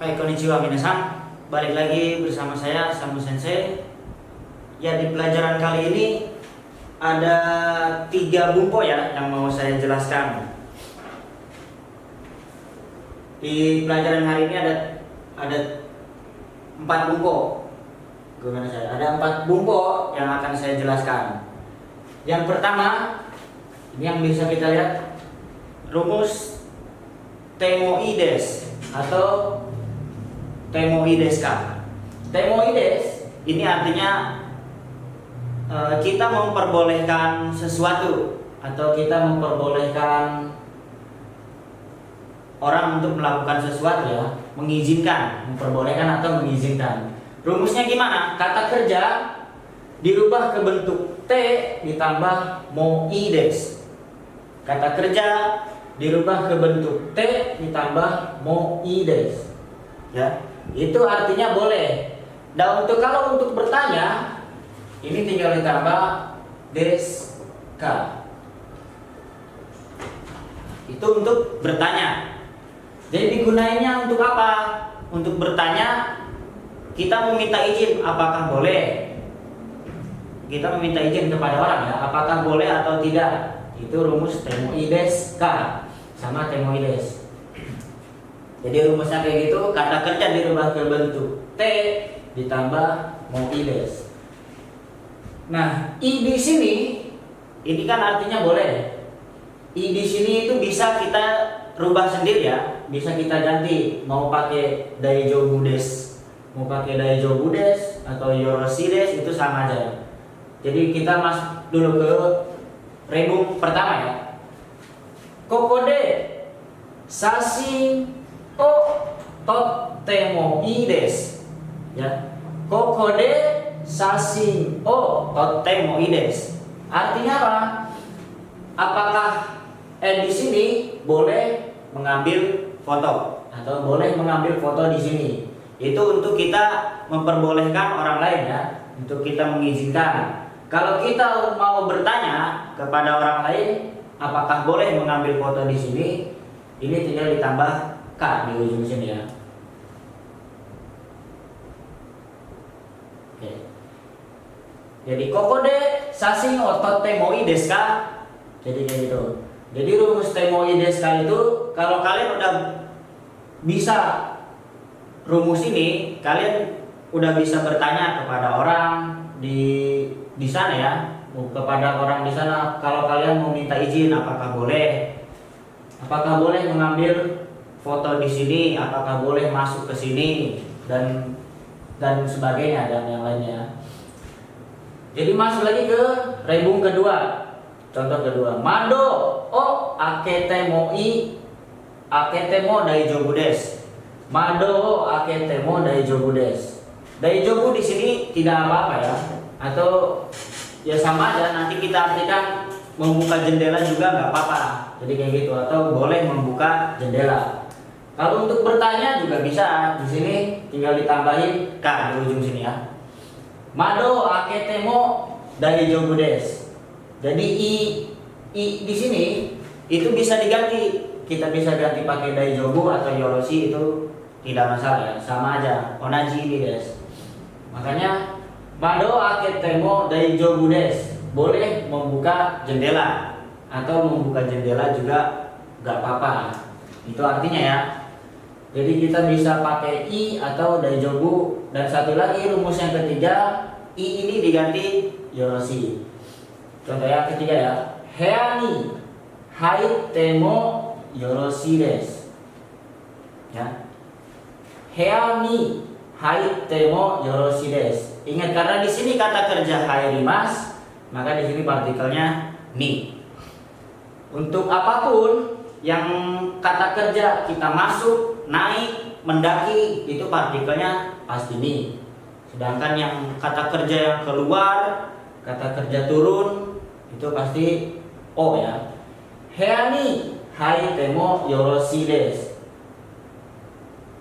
Hai, konnichiwa minasan. Balik lagi bersama saya Samu Sensei. Ya, di pelajaran kali ini ada 3 bumpo ya yang mau saya jelaskan. Di pelajaran hari ini ada 4 bumpo. Gimana saya? Ada 4 bumpo yang akan saya jelaskan. Yang pertama, ini yang bisa kita lihat, rumus temoides atau temoideska. Temoides ini artinya kita memperbolehkan sesuatu atau kita memperbolehkan orang untuk melakukan sesuatu ya, mengizinkan, memperbolehkan atau mengizinkan. Rumusnya gimana? Kata kerja dirubah ke bentuk T ditambah moides. Kata kerja dirubah ke bentuk T ditambah moides. Ya. Itu artinya boleh. Dan kalau untuk bertanya, ini tinggal ditambah deska. Itu untuk bertanya. Jadi digunainnya untuk apa? Untuk bertanya, kita meminta izin apakah boleh. Kita meminta izin kepada orang ya, apakah boleh atau tidak. Itu rumus temoideska sama temoides. Jadi rumusnya kayak gitu, kata kerja dirubah ke bentuk T ditambah moides. Nah, I di sini ini kan artinya boleh. I di sini itu bisa kita rubah sendiri ya, bisa kita ganti mau pakai daijobudes, mau pakai daijobudes atau yoroshides itu sama aja. Jadi kita masuk dulu ke rebung pertama ya. Kokode sashi o totemoides ya. Kokode sashi o totemoides. Artinya apa? Apakah di sini boleh mengambil foto atau boleh mengambil foto di sini? Itu untuk kita memperbolehkan orang lain ya, untuk kita mengizinkan. Kalau kita mau bertanya kepada orang lain apakah boleh mengambil foto di sini, ini tinggal ditambah K di ujung sini ya. Oke. Jadi kokode sashi o totemoides ka. Jadi kayak gitu. Jadi rumus temoideska itu kalau kalian udah bisa rumus ini, kalian udah bisa bertanya kepada orang di sana ya, kepada orang di sana kalau kalian mau minta izin apakah boleh mengambil foto di sini, apakah boleh masuk ke sini dan sebagainya dan yang lainnya. Jadi masuk lagi ke rebung kedua. Contoh kedua, mado o aketemo daijobudes. Mado o aketemo daijobudes. Daijobu di sini tidak apa-apa ya, atau ya sama aja, nanti kita artikan membuka jendela juga nggak apa-apa. Jadi kayak gitu, atau boleh membuka jendela. Kalau untuk bertanya juga bisa, di sini tinggal ditambahin K di ujung sini ya. Mado aketemo daijobudes. Jadi i di sini itu bisa diganti. Kita bisa ganti pakai daijobu atau yoroshi, itu tidak masalah ya, sama aja, onaji ini guys. Makanya mado aketemo daijobudes, boleh membuka jendela atau membuka jendela juga nggak apa-apa. Itu artinya ya. Jadi kita bisa pakai i atau daijobu. Dan satu lagi rumus yang ketiga, i ini diganti yoroshi. Contoh yang ketiga ya, heani haitemo yoroshides. Ya. Heani haitemo yoroshides. Ingat, karena di sini kata kerja hairimas, maka di sini partikelnya ni. Untuk apapun yang kata kerja kita masuk, naik, mendaki, itu partikelnya pasti ni. Sedangkan yang kata kerja yang keluar, kata kerja turun, itu pasti o ya. Heani haitemo yoroshides.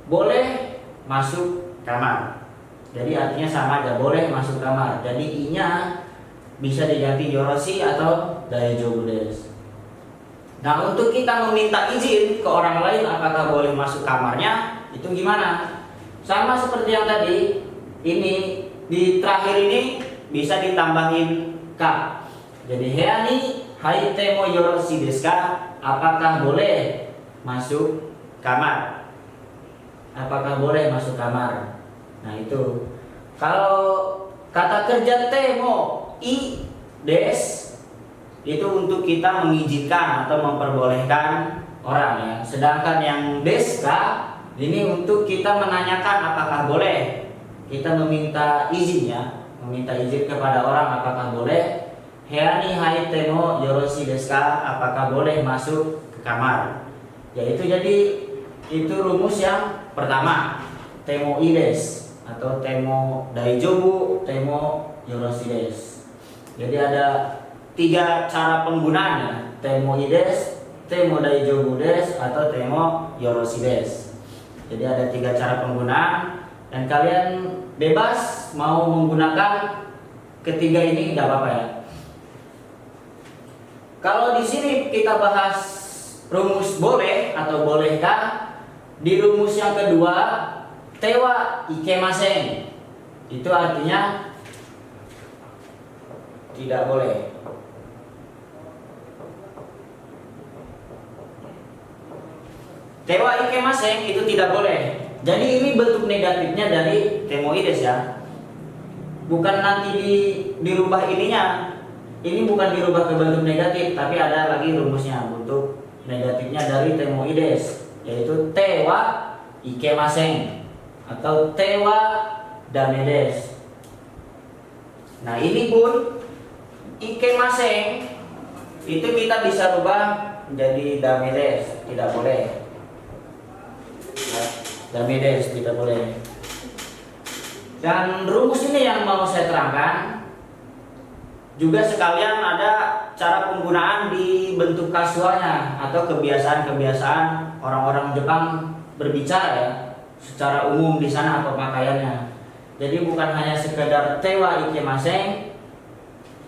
Boleh masuk kamar. Jadi artinya sama aja, boleh masuk kamar. Jadi i-nya bisa diganti yoroshi atau daijobudes. Nah, untuk kita meminta izin ke orang lain apakah boleh masuk kamarnya, itu gimana? Sama seperti yang tadi, ini di terakhir ini bisa ditambahin ka. Jadi hea ni haite mo yoroshi desu ka? Apakah boleh masuk kamar? Apakah boleh masuk kamar? Nah itu. Kalau kata kerja temo i des itu untuk kita mengizinkan atau memperbolehkan orang ya. Sedangkan yang deska ini untuk kita menanyakan apakah boleh. Kita meminta izin ya, meminta izin kepada orang apakah boleh. Heani haite mo yoroshi deska, apakah boleh masuk ke kamar. Yaitu jadi itu rumus yang pertama, temo ides atau temo daijobu, temo yoroshi desu. Jadi ada 3 cara penggunaannya, temo ides, temo daijobu desu, atau temo yoroshi desu. Jadi ada 3 cara penggunaan dan kalian bebas mau menggunakan ketiga ini, tidak apa-apa ya. Kalau di sini kita bahas rumus boleh atau bolehkah, di rumus yang kedua tewa ikemasen itu artinya tidak boleh. Tewa ikemasen itu tidak boleh. Jadi ini bentuk negatifnya dari temoides ya. Bukan nanti dirubah ininya. Ini bukan dirubah ke bentuk negatif, tapi ada lagi rumusnya. Bentuk negatifnya dari temoides, yaitu tewa ikemasen atau tewa damedes. Nah ini pun ikemasen itu kita bisa rubah menjadi damedes, tidak boleh. Damedes tidak boleh. Dan rumus ini yang mau saya terangkan juga sekalian ada cara penggunaan di bentuk kasualnya atau kebiasaan-kebiasaan orang-orang Jepang berbicara ya, secara umum di sana atau pakaiannya. Jadi bukan hanya sekedar tewa ikemasen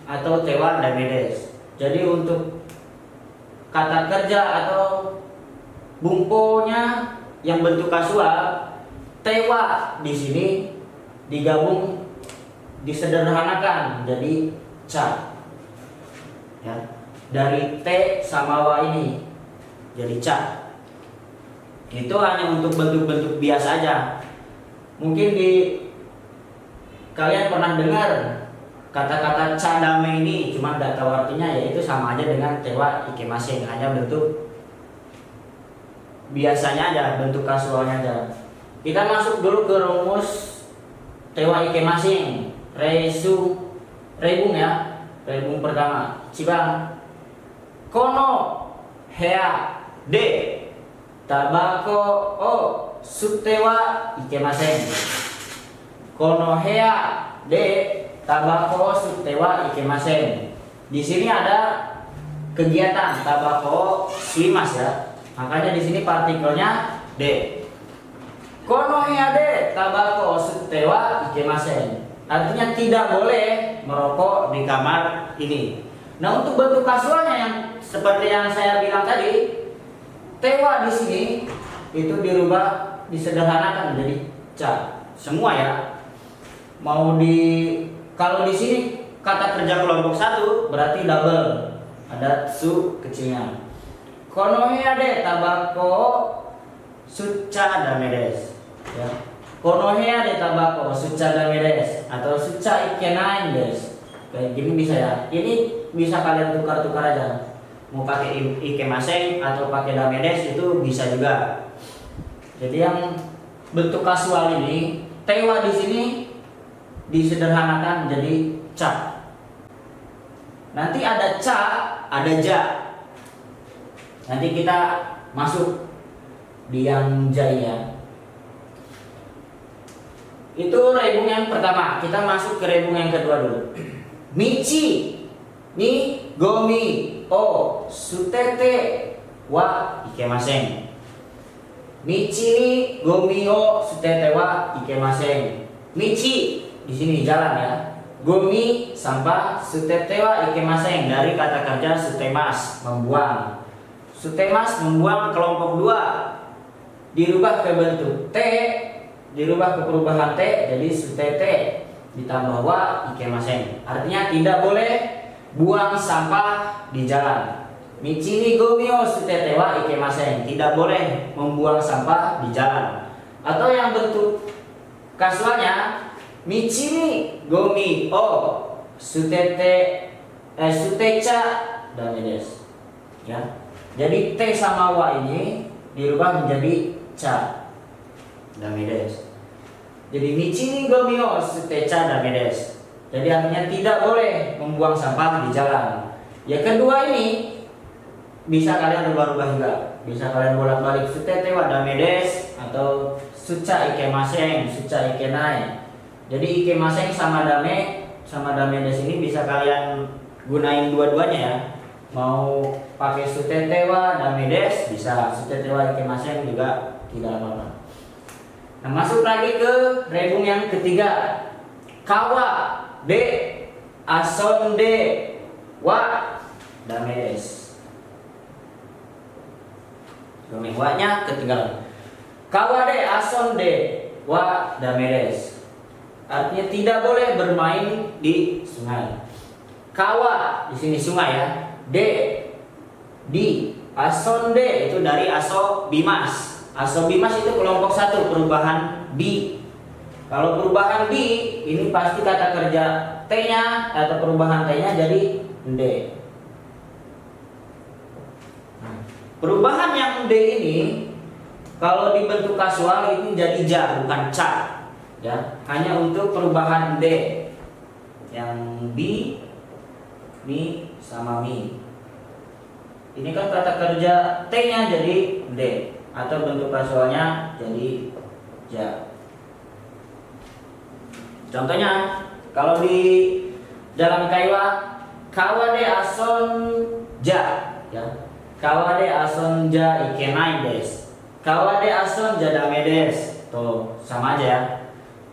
atau tewa damedes. Jadi untuk kata kerja atau bungkonya yang bentuk kasual, tewa di sini digabung, disederhanakan jadi ca. Ya, dari te sama wa ini jadi ca. Itu hanya untuk bentuk-bentuk biasa aja. Mungkin kalian pernah dengar kata-kata ca dame ini, cuma tidak tahu artinya, yaitu sama aja dengan tewa ikemasen, hanya bentuk biasanya aja, bentuk kasualnya aja. Kita masuk dulu ke rumus tewa ikemasen, rebung ya, rebung pertama. Cibang, kono hea de tabako o sutewa ikemasen. Kono hea de tabako sutewa ikemasen. Di sini ada kegiatan tabako slimas ya. Makanya di sini partikelnya D. Kono hea de tabako sutewa ikemasen. Artinya tidak boleh merokok di kamar ini. Nah, untuk bentuk kasualnya yang seperti yang saya bilang tadi, tewa di sini itu dirubah, disederhanakan menjadi ca. Semua ya. Kalau di sini kata kerja kelompok 1 berarti double. Ada su kecilnya. Kono hea de tabako suca damedes ya. Kono hea de tabako suca damedes atau suca ikenain des. Kayak gini bisa ya. Ini bisa kalian tukar-tukar aja. Mau pakai ikemasen atau pakai damedes itu bisa juga. Jadi yang bentuk kasual ini, tewa di sini disederhanakan jadi ca. Nanti ada ca, ada ja. Nanti kita masuk di yang jaya. Itu rebung yang pertama. Kita masuk ke rebung yang kedua dulu. Michi ni gomi o sutete wa ikemasen. Michi ni gomi o sutete wa ikemasen. Michi di sini jalan ya. Gomi sampah, sutete wa ikemasen dari kata kerja sutemas, membuang. Sutemas membuang kelompok 2. dirubah ke bentuk T, dirubah ke perubahan T jadi sutete ditambah wa ikemasen. Artinya tidak boleh buang sampah di jalan. Michi ni gomio sutete wa ikemasen, tidak boleh membuang sampah di jalan. Atau yang bentuk kasualnya michi ni gomi o sutete sutecha damedes. Ya. Jadi T sama wa ini dirubah menjadi ca damedes. Jadi michi ni gomi o sutecha damedes. Jadi artinya tidak boleh membuang sampah di jalan. Ya kedua ini bisa kalian rubah-rubah juga. Bisa kalian bolak-balik sutete wa damedes atau suca ikemasen, suca ikenai. Jadi ikemasen sama damedes ini bisa kalian gunain dua-duanya ya. Mau pakai sutete wa damedes bisa, sutete wa ikemasen juga tidak apa-apa. Nah, masuk lagi ke rebung yang ketiga. Kawa de ason de wa damedes. Wa-nya ketinggalan. Kawade asonde wa damedes. Artinya tidak boleh bermain di sungai. Kawa di sini sungai ya. De di asonde itu dari aso bimas. Aso bimas itu kelompok satu perubahan bi. Kalau perubahan bi ini pasti kata kerja T-nya atau perubahan T-nya jadi d. Perubahan yang D ini kalau dibentuk kasual ini jadi ja bukan ca ya, hanya untuk perubahan D yang bi, mi sama mi. Ini kan kata kerja T-nya jadi D atau bentuk kasualnya jadi ja. Contohnya kalau di dalam kaiwa kawade ason ja ya. Kawade ason ja ikenai des. Kawade ason ja damedes. Tuh, sama aja ya.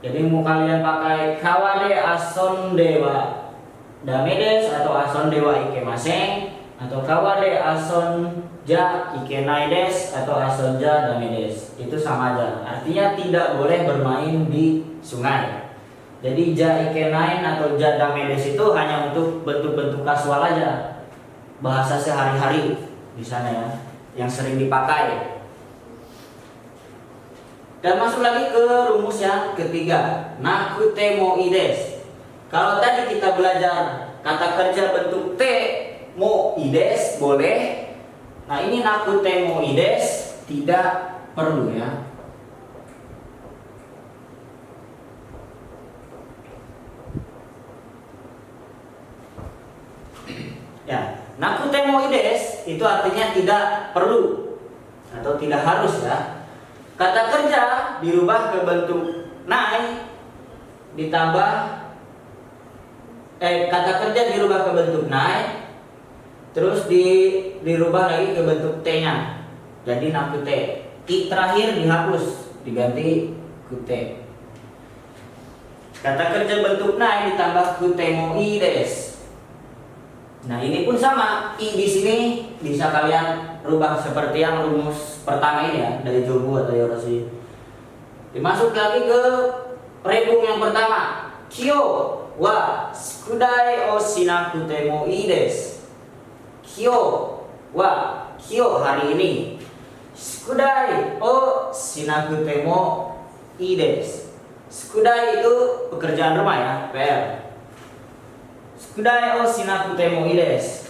Jadi mau kalian pakai kawade ason dewa damedes atau ason dewa ikemasen atau kawade ason ja ikenai des atau ason ja damedes. Itu sama aja. Artinya tidak boleh bermain di sungai. Jadi ja ikenai atau ja damedes itu hanya untuk bentuk-bentuk kasual aja. Bahasa sehari-hari di sana ya, yang sering dipakai. Dan masuk lagi ke rumus yang ketiga, nakutemoides. Kalau tadi kita belajar kata kerja bentuk T moides boleh. Nah ini nakutemoides tidak perlu ya. Ya. Nakutemoides itu artinya tidak perlu atau tidak harus ya. Kata kerja dirubah ke bentuk nai ditambah kata kerja dirubah ke bentuk nai terus dirubah lagi ke bentuk T-nya. Jadi nakute. I terakhir dihapus diganti kute. Kata kerja bentuk nai ditambah kutemoides. Nah ini pun sama, i di sini bisa kalian rubah seperti yang rumus pertama ini ya dari Jobu atau Yoroshi. Dimasuk lagi ke rebung yang pertama, kyo wa skudai o shinakutemoides. Kyo wa kyo hari ini, skudai o shinakutemoides. Skudai itu pekerjaan rumah ya, PR. Sukudai o shinakutemoides.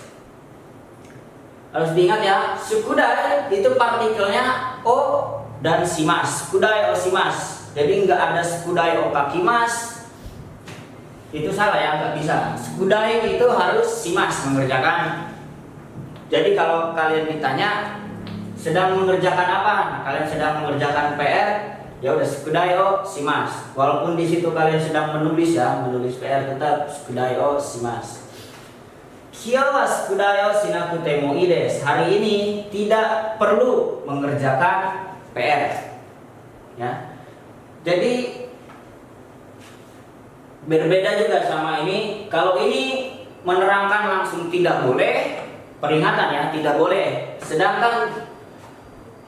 Harus diingat ya, sukudai itu partikelnya o dan shimas. Sukudai o shimas. Jadi nggak ada sukudai o kakimas. Itu salah ya, nggak bisa. Sukudai itu harus shimas mengerjakan. Jadi kalau kalian ditanya sedang mengerjakan apa? Nah, kalian sedang mengerjakan PR, ya udah sukudai o shimas. Walaupun di situ kalian sedang menulis ya, menulis PR tetap sukudai o shimas. Kyo wa sukudai o shinakutemoides. Hari ini tidak perlu mengerjakan PR. Ya. Jadi berbeda juga sama ini. Kalau ini menerangkan langsung tidak boleh, peringatan ya, tidak boleh. Sedangkan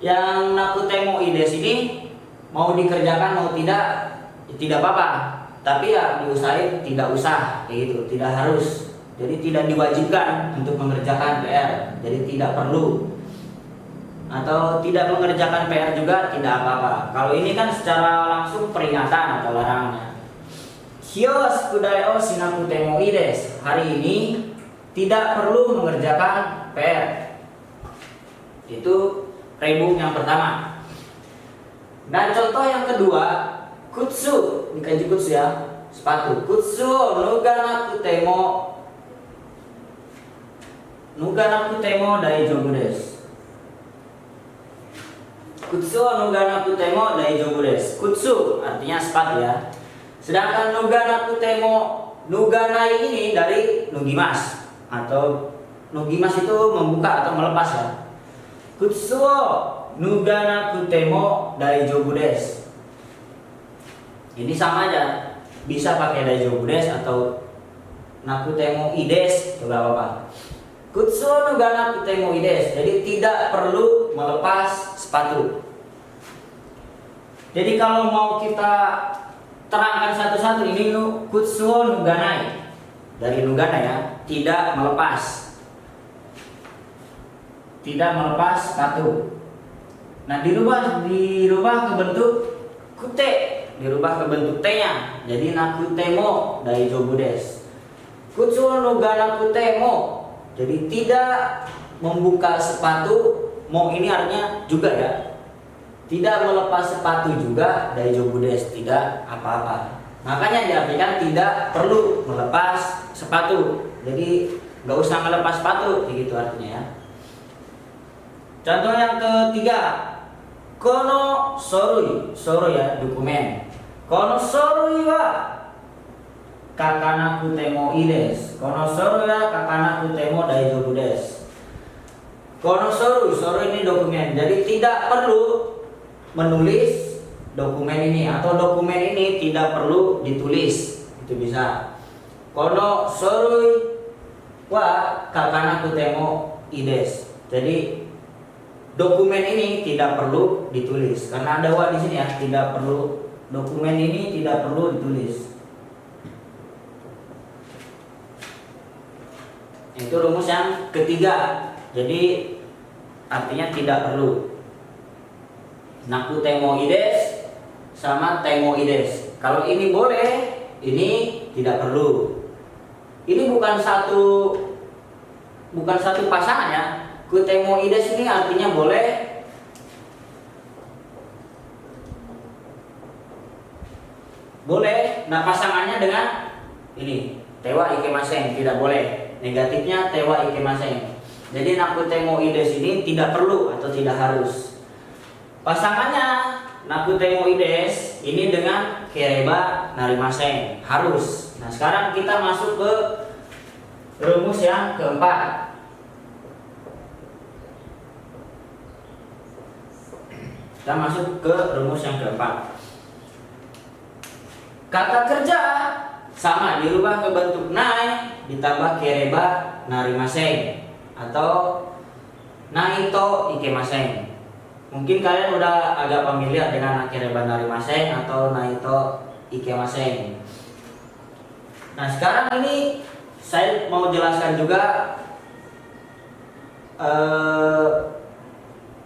yang nakutemo ides ini mau dikerjakan mau tidak apa-apa, tapi ya diusahain tidak usah kayak gitu, tidak harus. Jadi tidak diwajibkan untuk mengerjakan PR, jadi tidak perlu. Atau tidak mengerjakan PR juga tidak apa-apa. Kalau ini kan secara langsung peringatan atau larangannya. Hyo sukudai o shinakutemo ides. Hari ini tidak perlu mengerjakan PR. Itu rebung yang pertama. Dan contoh yang kedua, kutsu, ini kanji kutsu ya, sepatu. Kutsu nuganakutemo daijoubu desu. Kutsu nuganakutemo daijoubu desu. Kutsu artinya sepatu ya. Sedangkan nuganai ini dari nugimas, atau nugimas itu membuka atau melepas ya. Kutsu nuganakutemo daijoubu desu. Ini sama aja, bisa pakai daijoubu desu atau nakutemo ides juga apa-apa. Kutsu nuganakutemo ides, jadi tidak perlu melepas sepatu. Jadi kalau mau kita terangkan satu-satu, ini kutsu nuganai, dari nugana ya, tidak melepas sepatu. Nah dirubah ke bentuk kute, dirubah ke bentuk T-nya, jadi nakutemo daijoubu desu. Kutsu nuganakutemo, jadi tidak membuka sepatu, mo ini artinya juga ya, tidak melepas sepatu juga daijoubu desu, tidak apa-apa. Makanya diartikan tidak perlu melepas sepatu, jadi nggak usah melepas sepatu, begitu artinya ya. Contoh yang ketiga, kono soroi ya, dokumen. Kono soroi wa kakanakutemo ides. Kono soroi wa kakanakutemo daijoubu desu. Kono soroi ini dokumen. Jadi tidak perlu menulis dokumen ini, atau dokumen ini tidak perlu ditulis. Itu bisa. Kono soroi wa kakanakutemo ides. Jadi dokumen ini tidak perlu ditulis, karena ada wa di sini ya, tidak perlu, dokumen ini tidak perlu ditulis. Itu rumus yang ketiga. Jadi artinya tidak perlu. Nakutemo ides sama temo ides. Kalau ini boleh, ini tidak perlu. Ini bukan satu pasangan ya. Kutemo ides ini artinya boleh, nah pasangannya dengan ini tewa ikemasen, tidak boleh. Negatifnya tewa ikemasen. Jadi nakutemo ides ini tidak perlu atau tidak harus. Pasangannya nakutemo ides ini dengan kereba narimasen, harus. Nah sekarang kita masuk ke rumus yang keempat. Kita masuk ke rumus yang keempat. Kata kerja sama, dirubah ke bentuk nai ditambah kereba narimasen atau naito ikemasen. Mungkin kalian udah agak familiar dengan kereba narimasen atau naito ikemasen. Nah sekarang ini saya mau jelaskan juga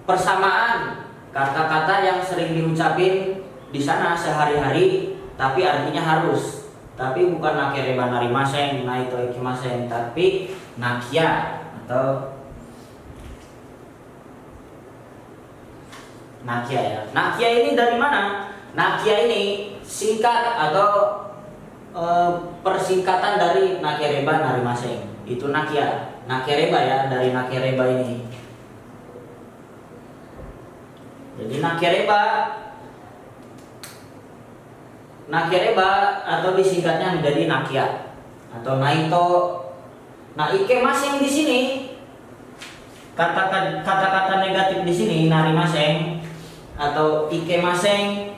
persamaan kata-kata yang sering diucapin di sana sehari-hari, tapi artinya harus. Tapi bukan nakereba narimasen, naito ikimasen, tapi nakia atau nakia ya. Nakia ini dari mana? Nakia ini singkat atau persingkatan dari nakereba narimasen. Itu nakia. Nakereba ya, dari nakereba ini. Jadi nakereba atau disingkatnya menjadi nakia atau naito. Nah, ikemasen di sini kata-kata negatif di sini narimasen atau ikemasen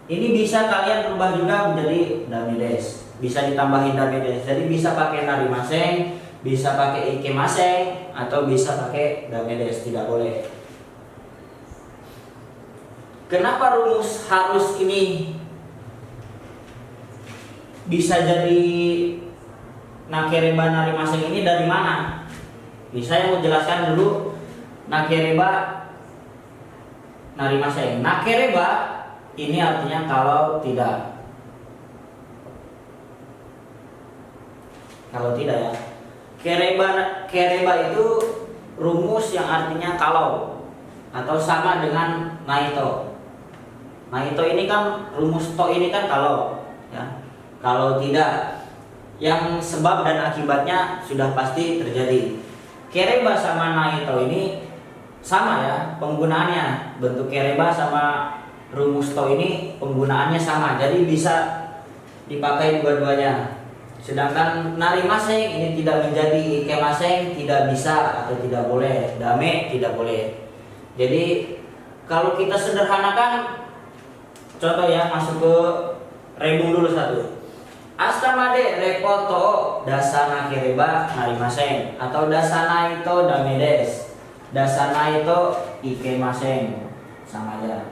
ini bisa kalian rubah juga menjadi damides. Bisa ditambahin damides. Jadi bisa pakai narimasen, bisa pakai ikemasen atau bisa pakai damides, tidak boleh. kenapa rumus harus ini bisa jadi nakereba narimaseng ini dari mana? Saya mau jelaskan dulu nakereba narimaseng. Nakereba ini artinya kalau tidak. Kalau tidak ya. Kereba itu rumus yang artinya kalau atau sama dengan naito. Naito ini kan rumus to ini kan kalau ya. Kalau tidak, yang sebab dan akibatnya sudah pasti terjadi. Kereba sama naito ini sama ya penggunaannya. Bentuk kereba sama rumus to ini penggunaannya sama. Jadi bisa dipakai dua-duanya. Sedangkan narimaseng ini tidak menjadi ikemaseng, tidak bisa atau tidak boleh. Dame tidak boleh. Jadi kalau kita sederhanakan, contoh ya, masuk ke rebung dulu satu. Astamade repoto dasana kereba narimaseng atau dasana itu damedes. Dasana itu ikemaseng, sama aja.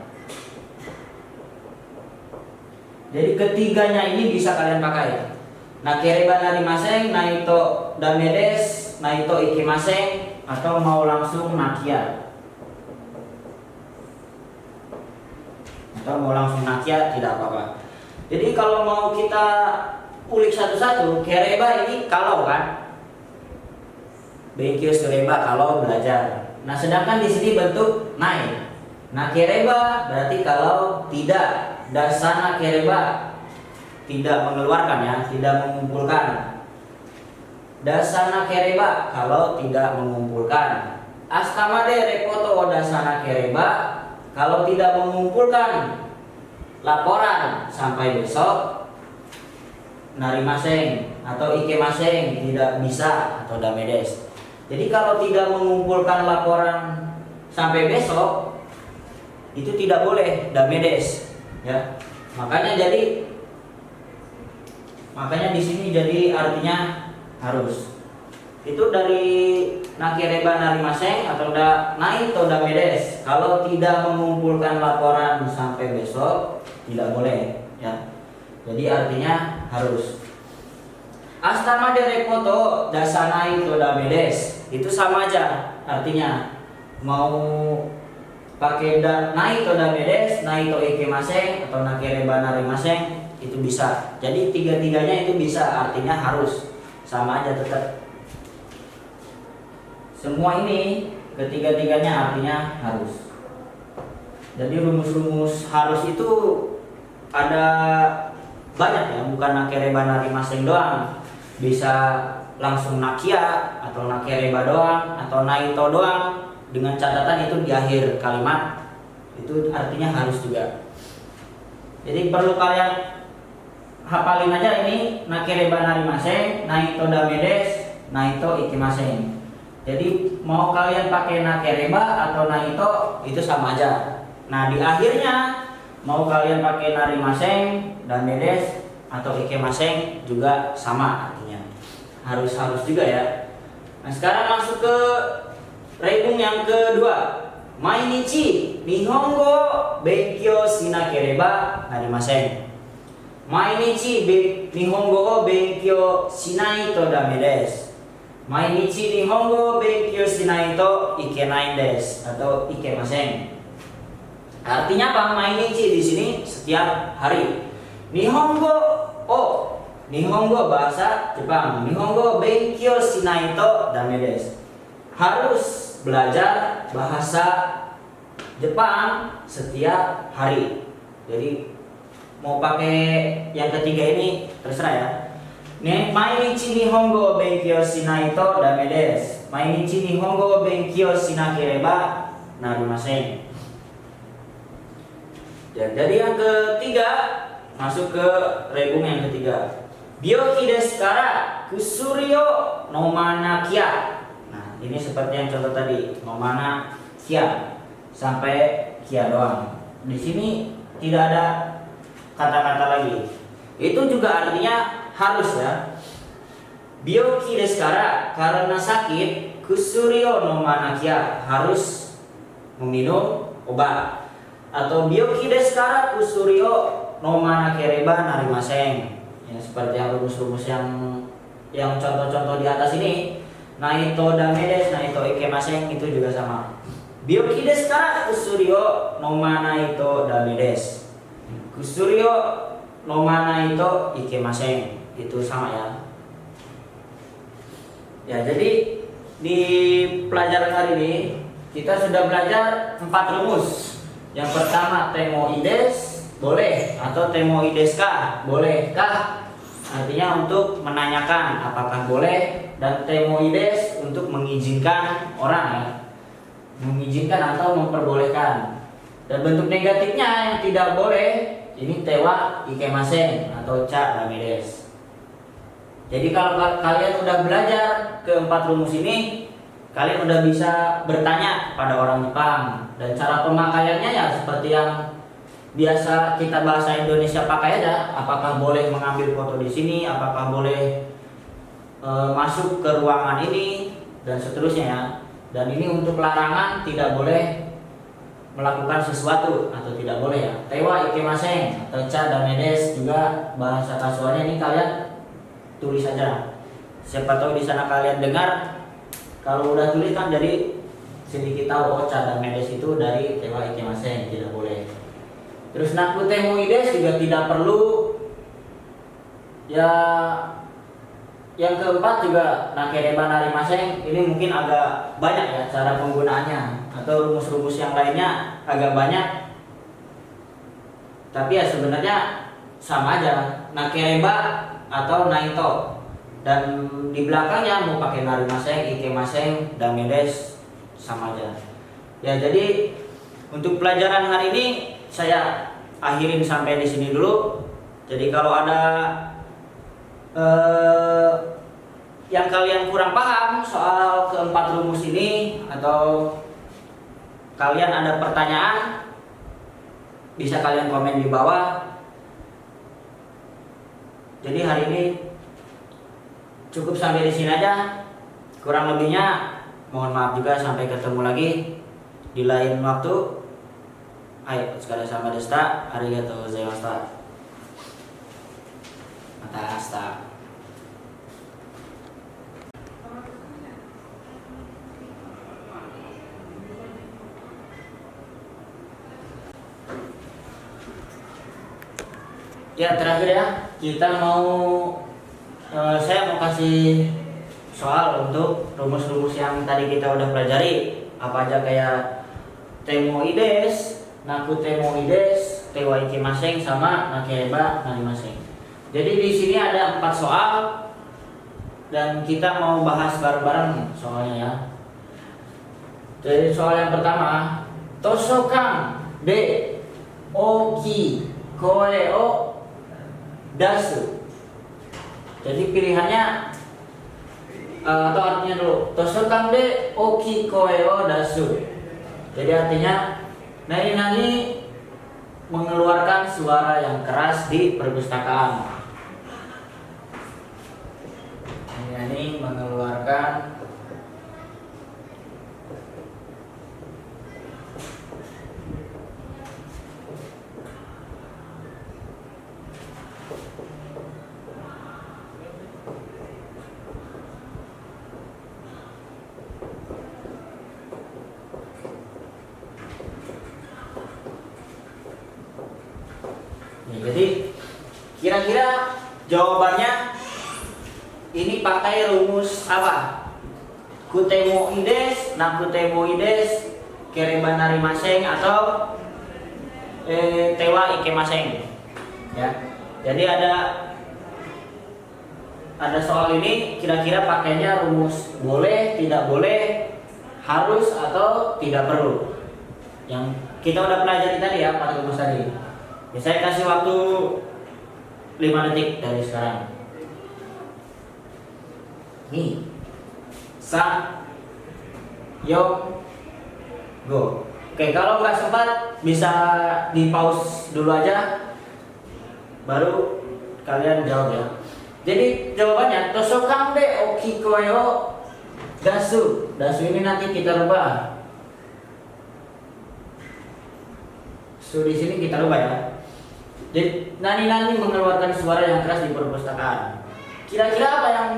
Jadi ketiganya ini bisa kalian pakai. Nakereba narimaseng, naito damedes, naito ikemaseng, atau mau langsung nakia. Atau mau langsung nakia tidak apa-apa. Jadi kalau mau kita ulik satu-satu, kereba ini kalau kan, benkyo sureba kalau belajar. Nah sedangkan di sini bentuk nai. Nah kereba berarti kalau tidak. Dasana kereba tidak mengeluarkan ya, tidak mengumpulkan. Dasana kereba kalau tidak mengumpulkan. Astamade repoto dasana kereba kalau tidak mengumpulkan laporan sampai besok. Narimaseng atau ikemaseng tidak bisa atau damedes. Jadi kalau tidak mengumpulkan laporan sampai besok itu tidak boleh damedes ya. Makanya di sini jadi artinya harus. Itu dari nakereba narimaseng atau naito damedes. Kalau tidak mengumpulkan laporan sampai besok tidak boleh ya. Jadi artinya harus. Astamade repoto dasana itu damedes. Itu sama aja artinya. Mau pakai naito damedes, naito ikemaseng atau nakereba narimaseng itu bisa. Jadi tiga-tiganya itu bisa artinya harus. Sama aja tetap. Semua ini ketiga-tiganya artinya harus. Jadi rumus-rumus harus itu ada banyak ya, bukan nakereba narimaseng doang. Bisa langsung nakia atau nakereba doang atau naito doang, dengan catatan itu di akhir kalimat itu artinya harus juga. Jadi perlu kalian hafalin aja ini nakereba narimaseng, naito damedes, naito ikimaseng. Jadi mau kalian pakai nakereba atau naito itu sama aja. Nah di akhirnya mau kalian pakai narimaseng, damedes atau ikemaseng juga sama artinya. Harus juga ya. Nah sekarang masuk ke rebung yang kedua. Mainichi nihongo benkyo shinakereba narimaseng. Mainichi nihongo o benkyo shinai to dame desu. Mainichi nihongo benkyo shinai to ikenai desu atau ikemasen. Artinya apa? Mainichi di sini setiap hari. Nihongo bahasa Jepang. Nihongo benkyo shinai to dame desu. Harus belajar bahasa Jepang setiap hari. Jadi mau pakai yang ketiga ini terserah ya. Mainichi nihongo benkyo shinai to dame desu. Mainichi nihongo benkyo shinakereba narimasen. Jadi yang ketiga masuk ke rebung yang ketiga. Byoki desu kara kusuri o nomana kia. Nah, ini seperti yang contoh tadi, nomana kia sampai kia doang. Di sini tidak ada kata-kata lagi. Itu juga artinya harus ya. Byoki desu kara karena sakit kusuri o nomana kia harus meminum obat. atau byoki desu kara kusuryo no manakereba narimaseng. Ya, seperti yang rumus-rumus yang contoh-contoh di atas ini. Naito damedes, naito ikemasen itu juga sama. Byoki desu kara kusuryo no manaito damedes. Kusuryo no manaito ikemasen. Itu sama ya. Ya, jadi di pelajaran hari ini kita sudah belajar 4 rumus. Yang pertama temoides boleh atau temoideska bolehkah? Artinya untuk menanyakan apakah boleh, dan temoides untuk mengizinkan orang ya. Mengizinkan atau memperbolehkan. Dan bentuk negatifnya yang tidak boleh ini tewa ikemasen atau ca damedes. Jadi kalau kalian udah belajar keempat rumus ini, kalian udah bisa bertanya pada orang Jepang, dan cara pemakaiannya ya seperti yang biasa kita bahasa Indonesia pakai aja. Apakah boleh mengambil foto di sini, apakah boleh masuk ke ruangan ini, dan seterusnya ya. Dan ini untuk larangan, tidak boleh melakukan sesuatu atau tidak boleh ya. Tewa ikemasen atau ca damedes juga bahasa kasualnya ini kalian tulis saja. Siapa tahu di sana kalian dengar, kalau udah tulis kan jadi sedikit tahu oh ca damedes itu dari tewa ikemasen, tidak boleh. Terus naku temoides juga tidak perlu. Ya, yang keempat juga nakereba narimaseng, ini mungkin agak banyak ya cara penggunaannya, atau rumus-rumus yang lainnya agak banyak. Tapi ya sebenarnya sama aja, nakereba atau naito. Dan di belakangnya mau pakai narimaseng, ikemaseng, damedes sama aja. Ya, jadi untuk pelajaran hari ini saya akhirin sampai di sini dulu. Jadi kalau ada yang kalian kurang paham soal keempat rumus ini, atau kalian ada pertanyaan, bisa kalian komen di bawah. Jadi hari ini cukup sampai di sini aja. Kurang lebihnya mohon maaf juga, sampai ketemu lagi di lain waktu. Ayo, sekali sama desta, arigatou gozaimashita. Mata asta. Ya, terakhir ya, kita saya mau kasih soal untuk rumus-rumus yang tadi kita udah pelajari. Apa aja, kayak temoides, naku temoides, tewa ikimaseng, sama nakereba narimaseng. Jadi di sini ada 4 soal dan kita mau bahas bareng-bareng soalnya ya. Jadi soal yang pertama, tosokan de oki koe o dasu. Jadi pilihannya atau artinya dulu, tosokan de oki koe o dasu. Jadi artinya nani mengeluarkan suara yang keras di perpustakaan. Nani mengeluarkan jadi kira-kira jawabannya ini pakai rumus apa? Kutemoides, nakutemoides, kereba narimaseng, atau tewa ikemaseng. Ya. Jadi ada soal ini kira-kira pakainya rumus boleh, tidak boleh, harus atau tidak perlu. Yang kita udah pelajari tadi ya, 4 rumus tadi. Ya, saya kasih waktu 5 detik dari sekarang. Nih, sa, yo, go. Oke, kalau nggak sempat bisa di pause dulu aja, baru kalian jawab ya. Jadi jawabannya tosokan de oki koyo dasu. Dasu ini nanti kita rubah So di sini kita rubah ya. Jadi nani-nani mengeluarkan suara yang keras di perpustakaan. Kira-kira apa yang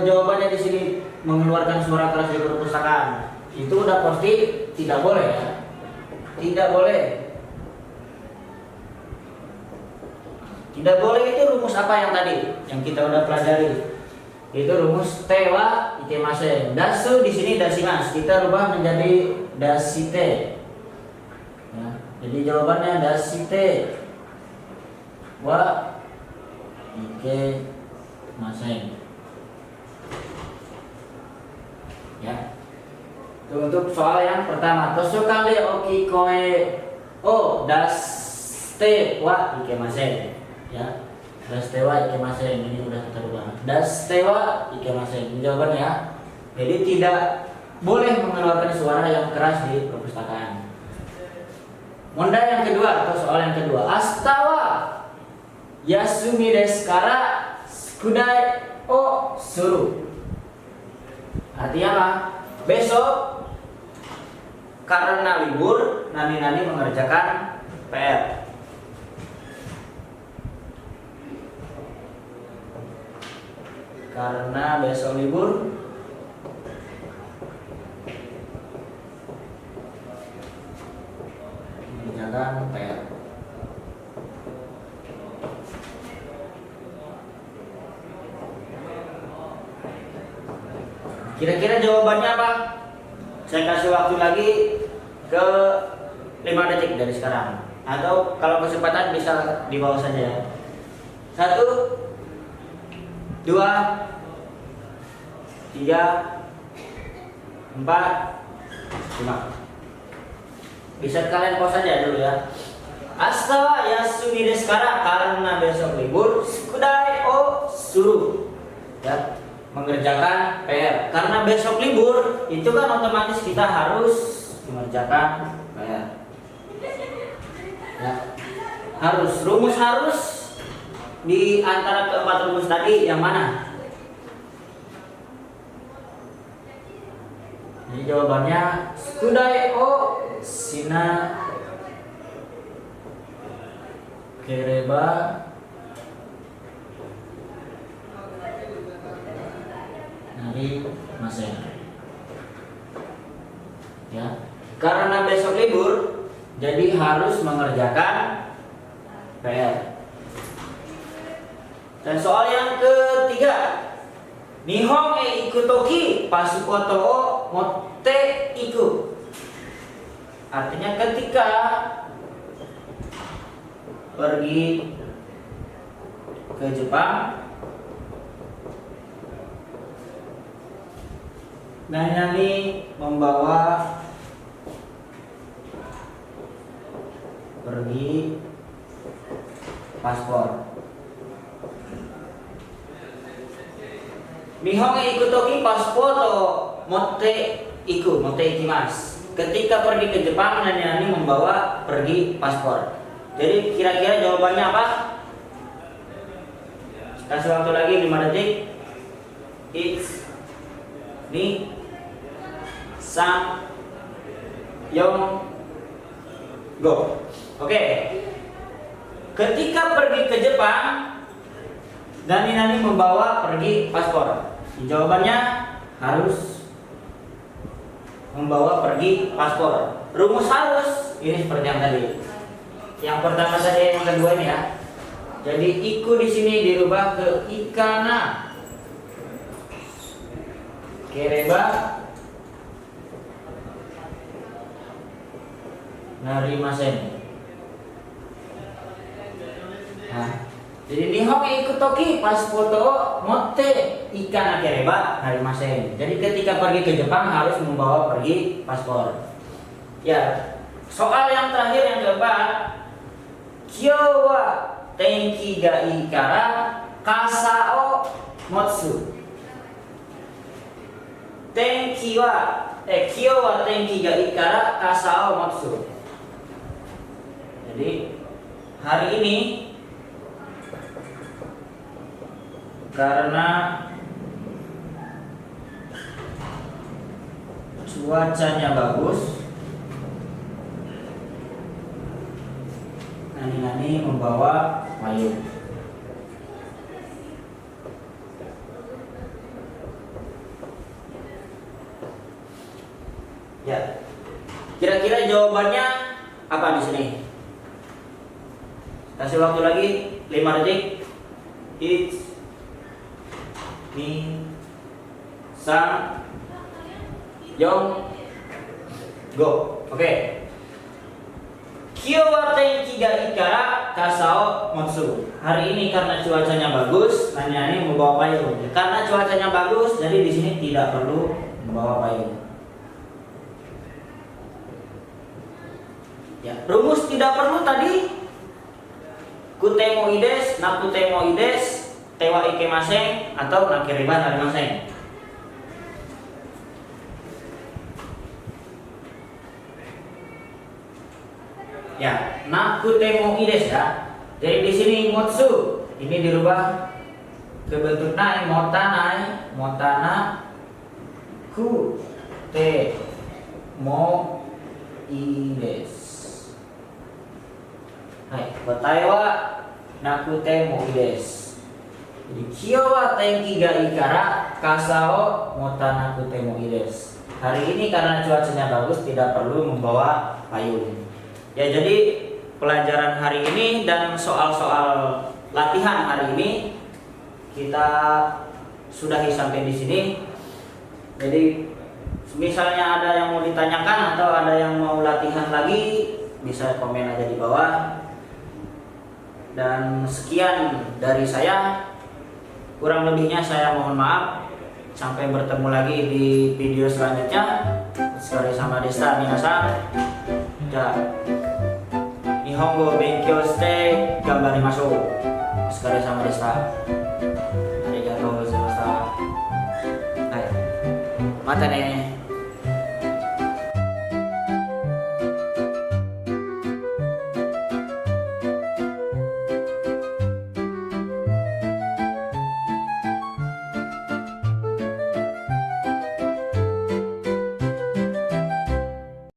jawabannya di sini mengeluarkan suara keras di perpustakaan? Itu udah pasti tidak boleh ya. Tidak boleh. Tidak boleh itu rumus apa yang tadi yang kita udah pelajari? Itu rumus tewa ikemase. Dasu di sini dasimas. Kita rubah menjadi dasite. Ya, jadi jawabannya dasite wa ikemase. Ya. Itu untuk soal yang pertama. Tosokale oki koe o daste wa ikemase. Ya. Dastewa ikemase, ini udah kita rubah. Dastewa ikemase, jawabannya ya. Jadi tidak boleh mengeluarkan suara yang keras di perpustakaan. Monda yang kedua atau soal yang kedua. Astawa yasumi desu kara skudai o suru. Artinya apa? Besok karena libur, nani-nani mengerjakan PR. Karena besok libur, mengerjakan PR. Kira-kira jawabannya apa? Saya kasih waktu lagi ke 5 detik dari sekarang. Atau kalau kesempatan bisa di bawah saja. 1, 2, 3, 4, 5. Bisa kalian pause saja dulu ya. Astawa yasumi desu kara, karena besok libur, skudai o suru. Ya, mengerjakan PR. Karena besok libur, itu kan otomatis kita harus mengerjakan PR. Ya. Rumus harus di antara keempat rumus tadi yang mana? Jadi jawabannya skudai o sina kereba nari masen. Ya, karena besok libur, jadi harus mengerjakan PR. Dan soal yang ketiga, Nihon e ikutoki pasukoto o motte iku. Artinya ketika pergi ke Jepang, nani membawa pergi paspor. Nihon e ikutoki paspoto motte ikimasu. Ketika pergi ke Jepang, nani membawa pergi paspor. Jadi kira-kira jawabannya apa? Kasih waktu lagi 5 detik. It's ni sang yong go. Oke. Ketika pergi ke Jepang, nani membawa pergi paspor. Jawabannya harus membawa pergi paspor. Rumus harus ini seperti yang tadi. Yang pertama tadi, yang kedua ini ya. Jadi iku di sini dirubah ke ikana. Kereba narimasen. Nah, jadi Nihon ikutoki paspoto motte ikan akereba narimasen. Jadi ketika pergi ke Jepang harus membawa pergi paspor. Ya, soal yang terakhir yang keempat, Kyo wa tenki ga ii kara kasa o motsu. Kyo wa tenki ga ii kara kasa o motsu. Jadi hari ini karena cuacanya bagus, nani-nani membawa payung. Ya. Kira-kira jawabannya apa di sini? Kasih waktu lagi 5 detik. It's me sang Yong go. Oke. Kyo wa tenki ga ikara kasao motsu. Hari ini karena cuacanya bagus, nani-nani membawa payung. Karena cuacanya bagus, jadi di sini tidak perlu membawa payung. Ya, rumus tidak perlu tadi. Kutemoides, nakutemoides, tewa ikemaseng atau nakiriban narimaseng. Ya, nakutemoides ya. Jadi di sini motsu ini dirubah ke bentuk nai, motana ku te mo ides. Hai, watai wa nakute mo ides. Jadi kyo wa tenki ga ikara kasao mota nakute mo ides. Hari ini karena cuacanya bagus tidak perlu membawa payung. Ya, jadi pelajaran hari ini dan soal-soal latihan hari ini kita sudahi sampai di sini. Jadi misalnya ada yang mau ditanyakan atau ada yang mau latihan lagi, bisa komen aja di bawah. Dan sekian dari saya, kurang lebihnya saya mohon maaf. Sampai bertemu lagi di video selanjutnya. Sekali sama Desta minasan. Ya, Nihongo benkyou shite gambarimasho. Sekali sama Desta. Arigatou gozaimashita. Hai, mata ne.